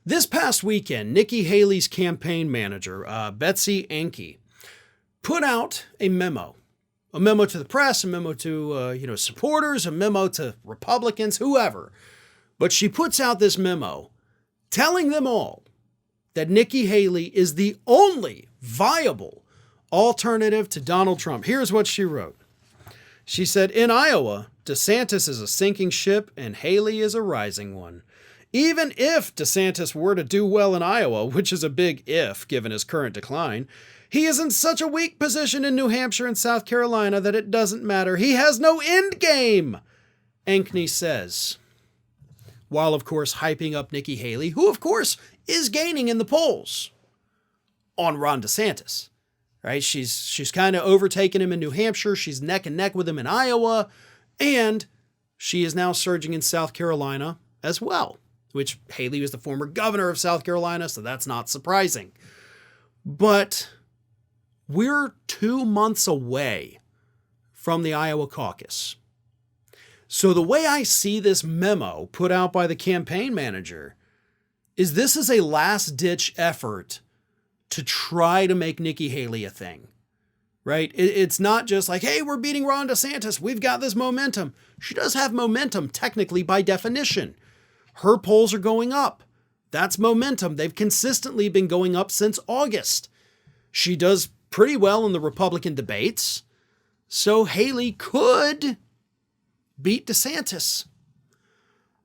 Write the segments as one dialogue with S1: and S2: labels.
S1: This past weekend, Nikki Haley's campaign manager, Betsy Anke, put out a memo to the press, a memo to supporters, a memo to Republicans, whoever. But she puts out this memo telling them all that Nikki Haley is the only viable alternative to Donald Trump. Here's what she wrote. She said, "In Iowa, DeSantis is a sinking ship and Haley is a rising one. Even if DeSantis were to do well in Iowa, which is a big if given his current decline, he is in such a weak position in New Hampshire and South Carolina that it doesn't matter. He has no end game," Ankeny says. While, of course, hyping up Nikki Haley, who, of course, is gaining in the polls on Ron DeSantis. Right? She's kind of overtaken him in New Hampshire. She's neck and neck with him in Iowa. And she is now surging in South Carolina as well, which Haley was the former governor of South Carolina, so that's not surprising. But we're 2 months away from the Iowa caucus. So the way I see this memo put out by the campaign manager is this is a last-ditch effort to try to make Nikki Haley a thing, right? It's not just like, hey, we're beating Ron DeSantis. We've got this momentum. She does have momentum, technically, by definition. Her polls are going up. That's momentum. They've consistently been going up since August. She does pretty well in the Republican debates. So Haley could beat DeSantis.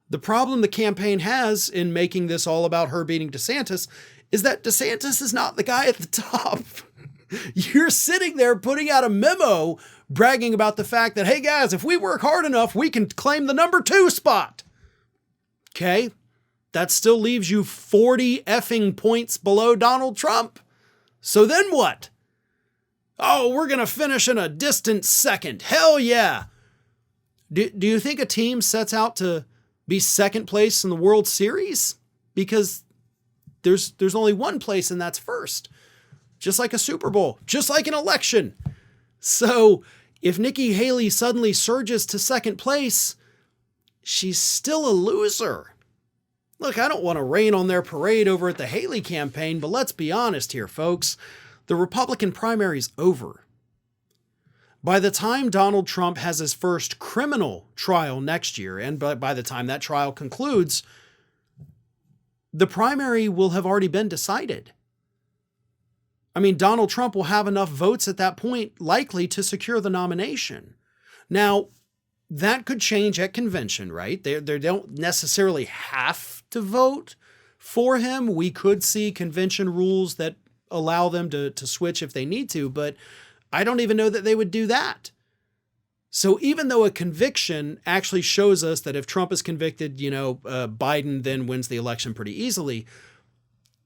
S1: The problem the campaign has in making this all about her beating DeSantis is that DeSantis is not the guy at the top. You're sitting there putting out a memo bragging about the fact that, hey guys, if we work hard enough, we can claim the number 2 spot. Okay? That still leaves you 40 effing points below Donald Trump. So then what? Oh, we're going to finish in a distant second. Hell yeah. Do you think a team sets out to be second place in the World Series? Because there's only one place and that's first. Just like a Super Bowl, just like an election. So if Nikki Haley suddenly surges to second place, she's still a loser. Look, I don't want to rain on their parade over at the Haley campaign, but let's be honest here, folks. The Republican primary's over. By the time Donald Trump has his first criminal trial next year, and by the time that trial concludes, the primary will have already been decided. I mean, Donald Trump will have enough votes at that point likely to secure the nomination. Now, that could change at convention, right? They don't necessarily have to vote for him. We could see convention rules that allow them to switch if they need to, but I don't even know that they would do that. So even though a conviction actually shows us that if Trump is convicted, Biden then wins the election pretty easily,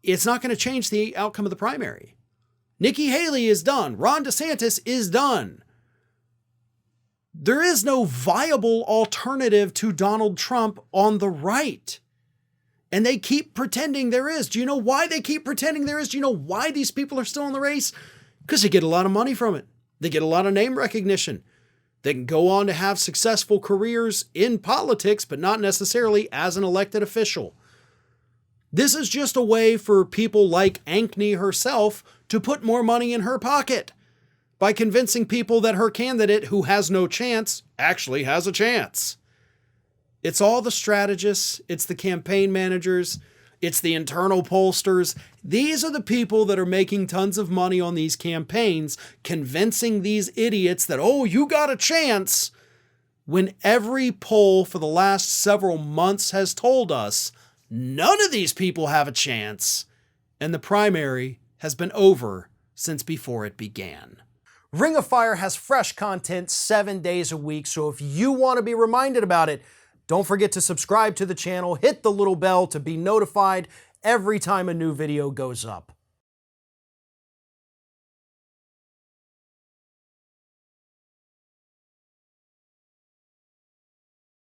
S1: it's not going to change the outcome of the primary. Nikki Haley is done. Ron DeSantis is done. There is no viable alternative to Donald Trump on the right. And they keep pretending there is. Do you know why they keep pretending there is? Do you know why these people are still in the race? Because they get a lot of money from it. They get a lot of name recognition. They can go on to have successful careers in politics, but not necessarily as an elected official. This is just a way for people like Ankeny herself to put more money in her pocket by convincing people that her candidate, who has no chance, actually has a chance. It's all the strategists, it's the campaign managers, it's the internal pollsters. These are the people that are making tons of money on these campaigns, convincing these idiots that, oh, you got a chance, when every poll for the last several months has told us none of these people have a chance, and the primary has been over since before it began. Ring of Fire has fresh content 7 days a week, so if you want to be reminded about it, don't forget to subscribe to the channel, hit the little bell to be notified every time a new video goes up.